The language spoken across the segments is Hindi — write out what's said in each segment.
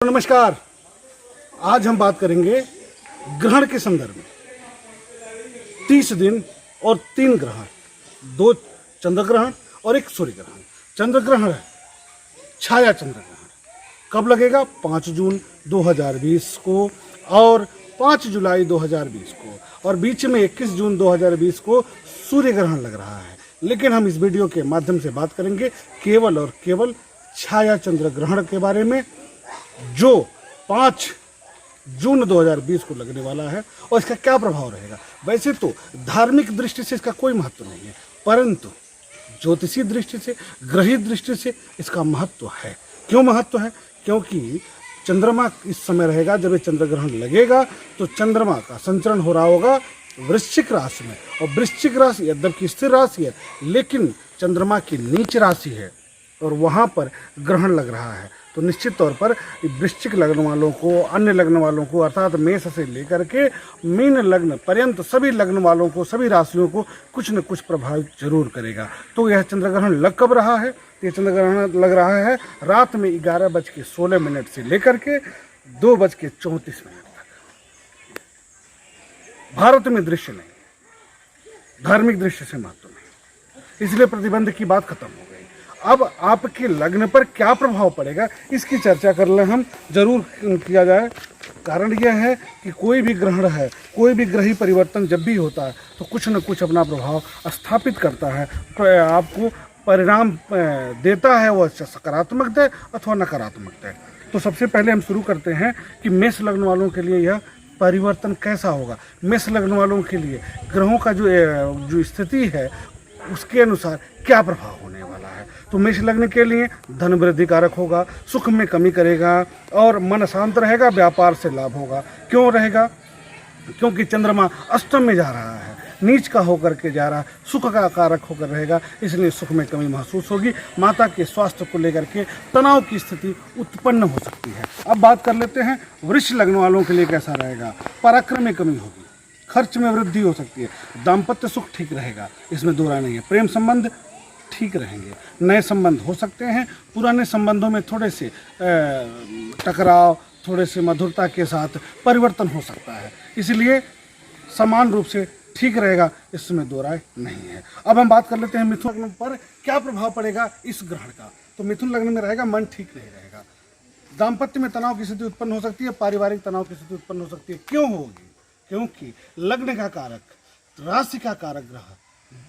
नमस्कार। आज हम बात करेंगे ग्रहण के संदर्भ में। 30 दिन और 3 ग्रहण, 2 चंद्र ग्रहण और 1 सूर्य ग्रहण। चंद्र ग्रहण है छाया चंद्र ग्रहण, कब लगेगा? 5 जून 2020 को और 5 जुलाई 2020 को, और बीच में 21 जून 2020 को सूर्य ग्रहण लग रहा है। लेकिन हम इस वीडियो के माध्यम से बात करेंगे केवल और केवल छाया चंद्र ग्रहण के बारे में, जो 5 जून 2020 को लगने वाला है और इसका क्या प्रभाव रहेगा। वैसे तो धार्मिक दृष्टि से इसका कोई महत्व नहीं है, परंतु ज्योतिषीय दृष्टि से, ग्रही दृष्टि से इसका महत्व है। क्यों महत्व है? क्योंकि चंद्रमा इस समय रहेगा, जब ये चंद्र ग्रहण लगेगा तो चंद्रमा का संचरण हो रहा होगा वृश्चिक राशि में, और वृश्चिक राशि यद्यपि स्थिर राशि है लेकिन चंद्रमा की नीच राशि है और वहाँ पर ग्रहण लग रहा है। तो निश्चित तौर पर वृश्चिक लग्न वालों को, अन्य लग्न वालों को, अर्थात मेष से लेकर के मीन लग्न पर्यंत सभी लग्न वालों को, सभी राशियों को कुछ न कुछ प्रभावित जरूर करेगा। तो यह चंद्रग्रहण लग कब रहा है? ये चंद्रग्रहण लग रहा है रात में 11:16 से लेकर के 2:34 तक। भारत में दृश्य नहीं, धार्मिक दृश्य से महत्व नहीं, इसलिए प्रतिबंध की बात खत्म हो गई। अब आपके लग्न पर क्या प्रभाव पड़ेगा इसकी चर्चा कर ले, हम जरूर किया जाए। कारण यह है कि कोई भी ग्रहण है, कोई भी ग्रही परिवर्तन जब भी होता है तो कुछ न कुछ अपना प्रभाव स्थापित करता है, आपको परिणाम देता है, वह सकारात्मक दे अथवा नकारात्मक दे। तो सबसे पहले हम शुरू करते हैं कि मेष लग्न वालों के लिए यह परिवर्तन कैसा होगा। मेष लग्न वालों के लिए ग्रहों का जो स्थिति है उसके अनुसार क्या प्रभाव होने वाला है। तो मेष लग्न के लिए धन वृद्धि कारक होगा, सुख में कमी करेगा और मन शांत रहेगा, व्यापार से लाभ होगा। क्यों रहेगा? क्योंकि चंद्रमा अष्टम में जा रहा है, नीच का होकर के जा रहा है, सुख का कारक होकर रहेगा, इसलिए सुख में कमी महसूस होगी। माता के स्वास्थ्य को लेकर के तनाव की स्थिति उत्पन्न हो सकती है। अब बात कर लेते हैं वृष लग्न वालों के लिए कैसा रहेगा। पराक्रम में कमी होगी, खर्च में वृद्धि हो सकती है, दाम्पत्य सुख ठीक रहेगा, इसमें दो राय नहीं है। प्रेम संबंध ठीक रहेंगे, नए संबंध हो सकते हैं, पुराने संबंधों में थोड़े से टकराव, थोड़े से मधुरता के साथ परिवर्तन हो सकता है, इसलिए समान रूप से ठीक रहेगा, इसमें दो राय नहीं है। अब हम बात कर लेते हैं मिथुन लग्न पर क्या प्रभाव पड़ेगा इस ग्रहण का। तो मिथुन लग्न में रहेगा मन ठीक नहीं रहेगा, दाम्पत्य में तनाव की स्थिति उत्पन्न हो सकती है, पारिवारिक तनाव की स्थिति उत्पन्न हो सकती है। क्यों होगी? क्योंकि लग्न का कारक, राशि का कारक ग्रह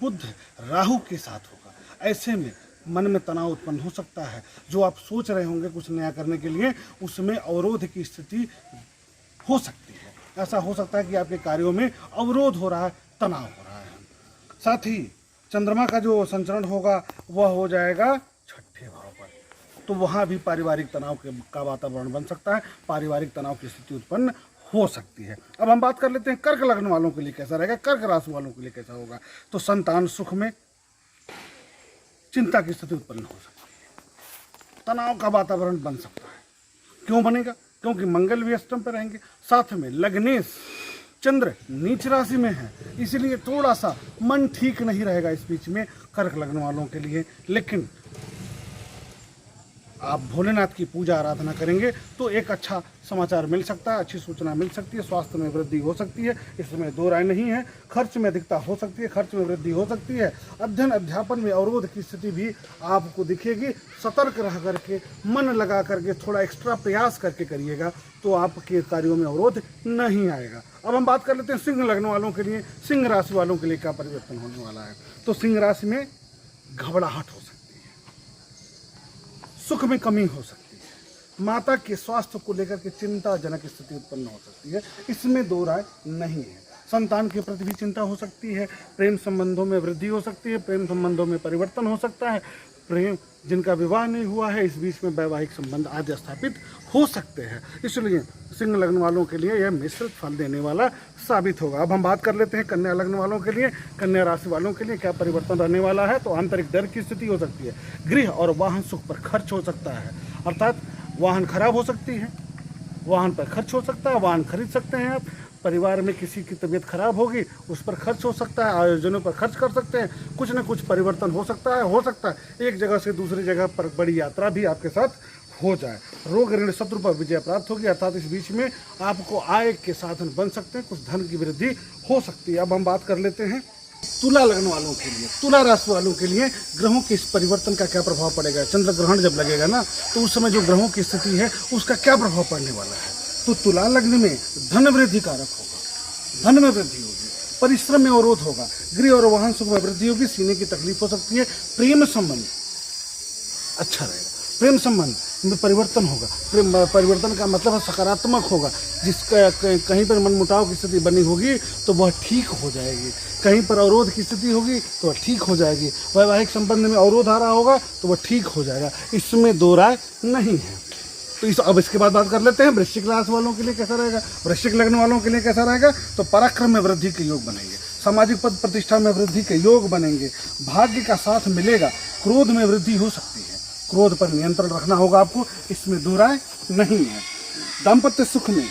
बुध राहु के साथ होगा। ऐसे में मन में तनाव उत्पन्न हो सकता है, जो आप सोच रहे होंगे कुछ नया करने के लिए, उसमें अवरोध की स्थिति हो सकती है। ऐसा हो सकता है कि आपके कार्यों में अवरोध हो रहा है, तनाव हो रहा है। साथ ही चंद्रमा का जो संचरण होगा वह हो जाएगा 6ठे भाव पर, तो वहाँ भी पारिवारिक तनाव का वातावरण बन सकता है, पारिवारिक तनाव की स्थिति उत्पन्न हो सकती है। अब हम बात कर लेते हैं कर्क लग्न वालों के लिए कैसा रहेगा, कर्क राशि वालों के लिए कैसा होगा। तो संतान सुख में चिंता की स्थिति उत्पन्न हो सकती है, तनाव का वातावरण बन सकता है। क्यों बनेगा? क्योंकि मंगल भी अष्टम पर रहेंगे, साथ में लग्नेश चंद्र नीच राशि में है, इसलिए थोड़ा सा मन ठीक नहीं रहेगा इस बीच में कर्क लग्न वालों के लिए। लेकिन आप भोलेनाथ की पूजा आराधना करेंगे तो एक अच्छा समाचार मिल सकता है, अच्छी सूचना मिल सकती है, स्वास्थ्य में वृद्धि हो सकती है, इसमें दो राय नहीं है। खर्च में अधिकता हो सकती है, खर्च में वृद्धि हो सकती है। अध्ययन अध्यापन में अवरोध की स्थिति भी आपको दिखेगी। सतर्क रह करके, मन लगा करके, थोड़ा एक्स्ट्रा प्रयास करके करिएगा तो आपके कार्यों में अवरोध नहीं आएगा। अब हम बात कर लेते हैं सिंह लग्न वालों के लिए, सिंह राशि वालों के लिए क्या परिवर्तन होने वाला है। तो सिंह राशि में घबराहट हो सकती है, सुख में कमी हो सकती है, माता के स्वास्थ्य को लेकर के चिंताजनक स्थिति उत्पन्न हो सकती है, इसमें दो राय नहीं है। संतान के प्रति भी चिंता हो सकती है, प्रेम संबंधों में वृद्धि हो सकती है, प्रेम संबंधों में परिवर्तन हो सकता है। प्रेम जिनका विवाह नहीं हुआ है, इस बीच में वैवाहिक संबंध आदि स्थापित हो सकते हैं, इसलिए सिंह लग्न वालों के लिए यह मिश्रित फल देने वाला साबित होगा। अब हम बात कर लेते हैं कन्या लग्न वालों के लिए, कन्या राशि वालों के लिए क्या परिवर्तन रहने वाला है। तो आंतरिक डर की स्थिति हो सकती है, गृह और वाहन सुख पर खर्च हो सकता है, अर्थात वाहन खराब हो सकती है, वाहन पर खर्च हो सकता है, वाहन खरीद सकते हैं आप। परिवार में किसी की तबीयत खराब होगी, उस पर खर्च हो सकता है, आयोजनों पर खर्च कर सकते हैं, कुछ न कुछ परिवर्तन हो सकता है एक जगह से दूसरी जगह पर बड़ी यात्रा भी आपके साथ हो जाए, रोग ऋण शत्रु पर विजय प्राप्त होगी, अर्थात इस बीच में आपको आय के साधन बन सकते हैं, कुछ धन की वृद्धि हो सकती है। अब हम बात कर लेते हैं तुला लग्न वालों के लिए, तुला राशि वालों के लिए ग्रहों के इस परिवर्तन का क्या प्रभाव पड़ेगा। चंद्र ग्रहण जब लगेगा ना, तो उस समय जो ग्रहों की स्थिति है उसका क्या प्रभाव पड़ने वाला है। तो तुला लग्न में धन वृद्धि कारक होगा, धन में वृद्धि होगी, परिश्रम में अवरोध होगा, गृह और वाहन सुख में वृद्धि होगी, सीने की तकलीफ हो सकती है, प्रेम संबंध अच्छा रहेगा, प्रेम संबंध में परिवर्तन होगा। प्रेम परिवर्तन का मतलब है सकारात्मक होगा। जिसका कहीं पर मनमुटाव की स्थिति बनी होगी तो वह ठीक हो जाएगी, कहीं पर अवरोध की स्थिति होगी तो वह ठीक हो जाएगी, वैवाहिक संबंध में अवरोध आ रहा होगा तो वह ठीक हो जाएगा, इसमें दो राय नहीं है। तो अब इसके बाद बात कर लेते हैं वृश्चिक राशि वालों के लिए कैसा रहेगा। वृश्चिक लग्न वालों के लिए कैसा रहेगा, तो पराक्रम में वृद्धि के योग बनेंगे, सामाजिक पद प्रतिष्ठा में वृद्धि के योग बनेंगे, भाग्य का साथ मिलेगा, क्रोध में वृद्धि हो सकती है, क्रोध पर नियंत्रण रखना होगा आपको, इसमें दो राय नहीं है। दाम्पत्य सुख में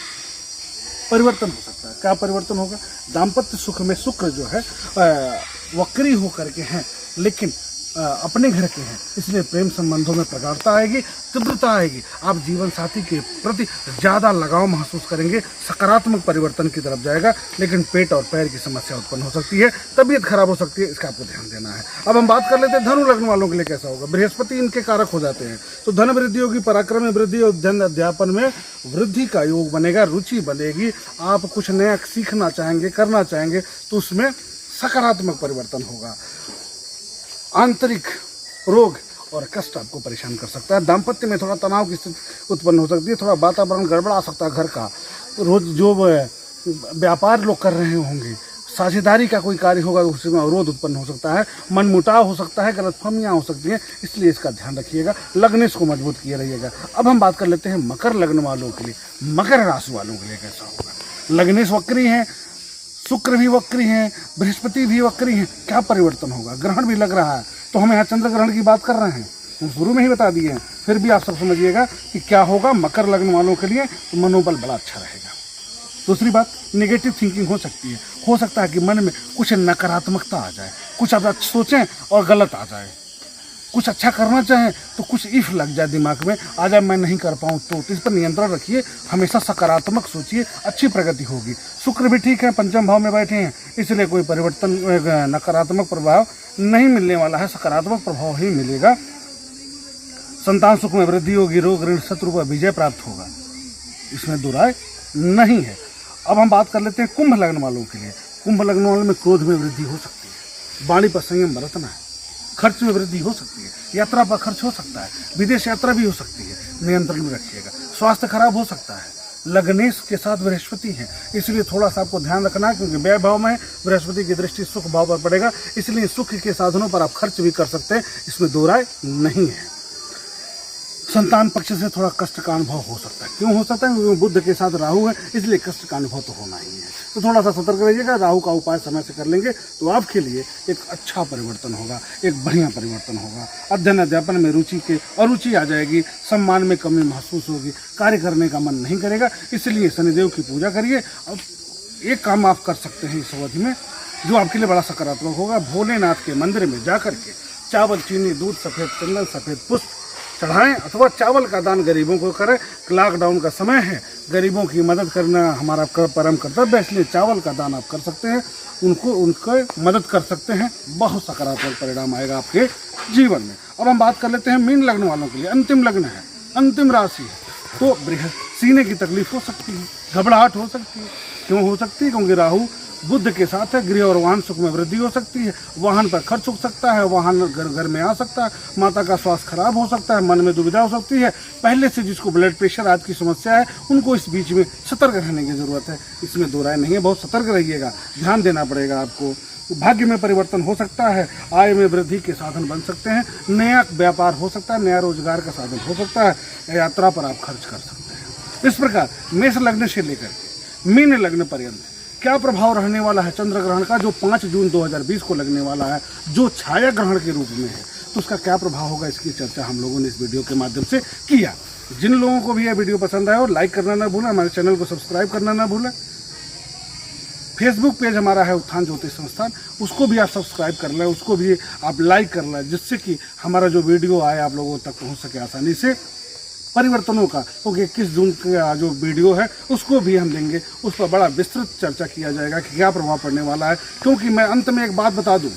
परिवर्तन हो सकता है। क्या परिवर्तन होगा, दाम्पत्य सुख में शुक्र जो है वक्री होकर के हैं, लेकिन अपने घर के हैं, इसलिए प्रेम संबंधों में प्रगाढ़ता आएगी, तीव्रता आएगी, आप जीवन साथी के प्रति ज़्यादा लगाव महसूस करेंगे, सकारात्मक परिवर्तन की तरफ जाएगा। लेकिन पेट और पैर की समस्या उत्पन्न हो सकती है, तबीयत खराब हो सकती है, इसका आपको ध्यान देना है। अब हम बात कर लेते हैं धनु लग्न वालों के लिए कैसा होगा। बृहस्पति इनके कारक हो जाते हैं, तो धन वृद्धि होगी, पराक्रम में वृद्धि और धन अध्यापन में वृद्धि का योग बनेगा, रुचि बनेगी, आप कुछ नया सीखना चाहेंगे, करना चाहेंगे, तो उसमें सकारात्मक परिवर्तन होगा। आंतरिक रोग और कष्ट आपको परेशान कर सकता है, दाम्पत्य में थोड़ा तनाव की स्थिति उत्पन्न हो सकती है, थोड़ा वातावरण गड़बड़ा सकता है घर का, रोज जो व्यापार लोग कर रहे होंगे, साझेदारी का कोई कार्य होगा उसमें अवरोध उत्पन्न हो सकता है, मनमुटाव हो सकता है, गलतफहमियां हो सकती हैं, इसलिए इसका ध्यान रखिएगा, लग्नेश को मजबूत किए रहिएगा। अब हम बात कर लेते हैं मकर लग्न वालों के लिए, मकर राशि वालों के लिए कैसा होगा। लग्नेश वक्री हैं, शुक्र भी वक्री हैं, बृहस्पति भी वक्री हैं, क्या परिवर्तन होगा। ग्रहण भी लग रहा है, तो हम यहाँ चंद्र ग्रहण की बात कर रहे हैं, हम शुरू में ही बता दिए हैं, फिर भी आप सब समझिएगा कि क्या होगा मकर लग्न वालों के लिए, तो मनोबल बड़ा अच्छा रहेगा। दूसरी बात, नेगेटिव थिंकिंग हो सकती है, हो सकता है कि मन में कुछ नकारात्मकता आ जाए, कुछ आप सोचें और गलत आ जाए, कुछ अच्छा करना चाहें तो कुछ इफ लग जाए दिमाग में, आ जाए मैं नहीं कर पाऊँ, तो इस पर नियंत्रण रखिए, हमेशा सकारात्मक सोचिए, अच्छी प्रगति होगी। शुक्र भी ठीक है, पंचम भाव में बैठे हैं, इसलिए कोई परिवर्तन नकारात्मक प्रभाव नहीं मिलने वाला है, सकारात्मक प्रभाव ही मिलेगा। संतान सुख में वृद्धि होगी, रोग ऋण शत्रु पर विजय प्राप्त होगा, इसमें दो राय नहीं है। अब हम बात कर लेते हैं कुंभ लग्न वालों के लिए। कुंभ लग्न वालों में क्रोध में वृद्धि हो सकती है, वाणी पर संयम बरतना है, खर्च में वृद्धि हो सकती है, यात्रा पर खर्च हो सकता है, विदेश यात्रा भी हो सकती है, नियंत्रण में रखिएगा। स्वास्थ्य खराब हो सकता है, लग्नेश के साथ बृहस्पति है, इसलिए थोड़ा सा आपको ध्यान रखना है, क्योंकि व्यय भाव में बृहस्पति की दृष्टि सुख भाव पर पड़ेगा, इसलिए सुख के साधनों पर आप खर्च भी कर सकते हैं, इसमें दो राय नहीं है। संतान पक्ष से थोड़ा कष्ट का अनुभव हो सकता है, क्यों हो सकता है, क्योंकि बुध के साथ राहु है, इसलिए कष्ट का अनुभव तो होना ही है, तो थोड़ा सा सतर्क रहिएगा। राहु का उपाय समय से कर लेंगे तो आपके लिए एक अच्छा परिवर्तन होगा, एक बढ़िया परिवर्तन होगा। अध्ययन अध्यापन में रुचि के अरुचि आ जाएगी, सम्मान में कमी महसूस होगी, कार्य करने का मन नहीं करेगा, इसलिए शनिदेव की पूजा करिए। अब एक काम आप कर सकते हैं इस अवधि में जो आपके लिए बड़ा सकारात्मक होगा, भोलेनाथ के मंदिर में जा करके चावल, चीनी, दूध, सफ़ेद चंदन, सफ़ेद पुष्प चढ़ाएं, अथवा चावल का दान गरीबों को करें। लॉकडाउन का समय है, गरीबों की मदद करना हमारा परम कर्तव्य है, इसलिए चावल का दान आप कर सकते हैं, उनको मदद कर सकते हैं, बहुत सकारात्मक परिणाम आएगा आपके जीवन में। अब हम बात कर लेते हैं मीन लग्न वालों के लिए। अंतिम लग्न है, अंतिम राशि है, तो सीने की तकलीफ हो सकती है, घबराहट हो सकती है। क्यों हो सकती है, क्योंकि राहु बुध के साथ है, गृह और वाहन सुख में वृद्धि हो सकती है, वाहन पर खर्च हो सकता है, वाहन घर में आ सकता है, माता का स्वास्थ्य खराब हो सकता है, मन में दुविधा हो सकती है। पहले से जिसको ब्लड प्रेशर आज की समस्या है, उनको इस बीच में सतर्क रहने की ज़रूरत है, इसमें दो राय नहीं है, बहुत सतर्क रहिएगा, ध्यान देना पड़ेगा आपको। भाग्य में परिवर्तन हो सकता है, आय में वृद्धि के साधन बन सकते हैं, नया व्यापार हो सकता है, नया रोजगार का साधन हो सकता है, यात्रा पर आप खर्च कर सकते हैं। इस प्रकार मेष लग्न से लेकर मीन लग्न पर्यंत क्या प्रभाव रहने वाला है चंद्र ग्रहण का, जो 5 जून 2020 को लगने वाला है, जो छाया ग्रहण के रूप में है, तो उसका क्या प्रभाव होगा, इसकी चर्चा हम लोगों ने इस वीडियो के माध्यम से किया। जिन लोगों को भी यह वीडियो पसंद आया और लाइक करना ना भूलें, हमारे चैनल को सब्सक्राइब करना ना भूलें। फेसबुक पेज हमारा है उत्थान ज्योतिष संस्थान, उसको भी आप सब्सक्राइब कर लें, उसको भी आप लाइक कर लें, जिससे कि हमारा जो वीडियो आए आप लोगों तक पहुँच सके आसानी से। परिवर्तनों का, क्योंकि 21 जून का जो वीडियो है उसको भी हम देंगे, उस पर बड़ा विस्तृत चर्चा किया जाएगा कि क्या प्रभाव पड़ने वाला है। क्योंकि मैं अंत में एक बात बता दूं,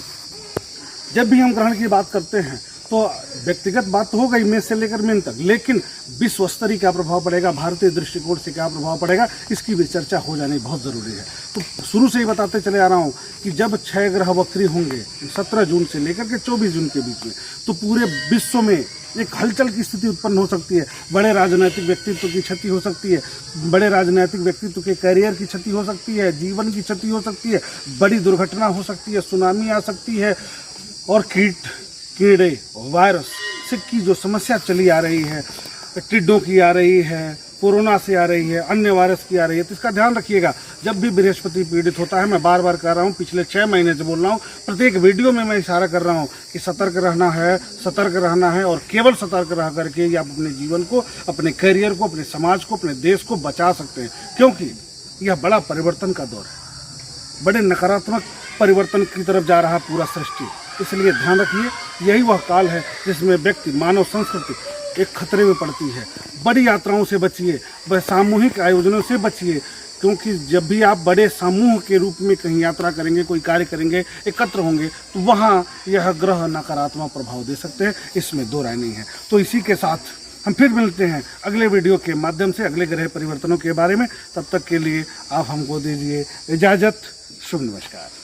जब भी हम ग्रहण की बात करते हैं तो व्यक्तिगत बात तो हो गई मेष से लेकर मीन तक, लेकिन विश्व स्तरीय क्या प्रभाव पड़ेगा, भारतीय दृष्टिकोण से क्या प्रभाव पड़ेगा, इसकी भी चर्चा हो जानी बहुत ज़रूरी है। तो शुरू से ही बताते चले आ रहा हूँ कि जब 6 ग्रह वक्री होंगे 17 जून से लेकर के 24 जून के बीच में, तो पूरे विश्व में एक हलचल की स्थिति उत्पन्न हो सकती है। बड़े राजनीतिक व्यक्तित्व की क्षति हो सकती है, बड़े राजनीतिक व्यक्तित्व के करियर की क्षति हो सकती है, जीवन की क्षति हो सकती है, बड़ी दुर्घटना हो सकती है, सुनामी आ सकती है, और कीड़े वायरस से की जो समस्या चली आ रही है, टिड्डों की आ रही है, कोरोना से आ रही है, अन्य वायरस की आ रही है, तो इसका ध्यान रखिएगा। जब भी बृहस्पति पीड़ित होता है, मैं बार बार कह रहा हूँ, पिछले 6 महीने से बोल रहा हूँ, प्रत्येक वीडियो में मैं इशारा कर रहा हूँ कि सतर्क रहना है, सतर्क रहना है, और केवल सतर्क रह करके ही आप अपने जीवन को, अपने करियर को, अपने समाज को, अपने देश को बचा सकते हैं। क्योंकि यह बड़ा परिवर्तन का दौर है, बड़े नकारात्मक परिवर्तन की तरफ जा रहा पूरा सृष्टि। इसलिए ध्यान रखिए, यही वह काल है जिसमें व्यक्ति, मानव संस्कृति एक खतरे में पड़ती है। बड़ी यात्राओं से बचिए, वह सामूहिक आयोजनों से बचिए, क्योंकि जब भी आप बड़े समूह के रूप में कहीं यात्रा करेंगे, कोई कार्य करेंगे, एकत्र होंगे, तो वहाँ यह ग्रह नकारात्मक प्रभाव दे सकते हैं, इसमें दो राय नहीं है। तो इसी के साथ हम फिर मिलते हैं अगले वीडियो के माध्यम से अगले ग्रह परिवर्तनों के बारे में। तब तक के लिए आप हमको दीजिए इजाज़त। शुभ नमस्कार।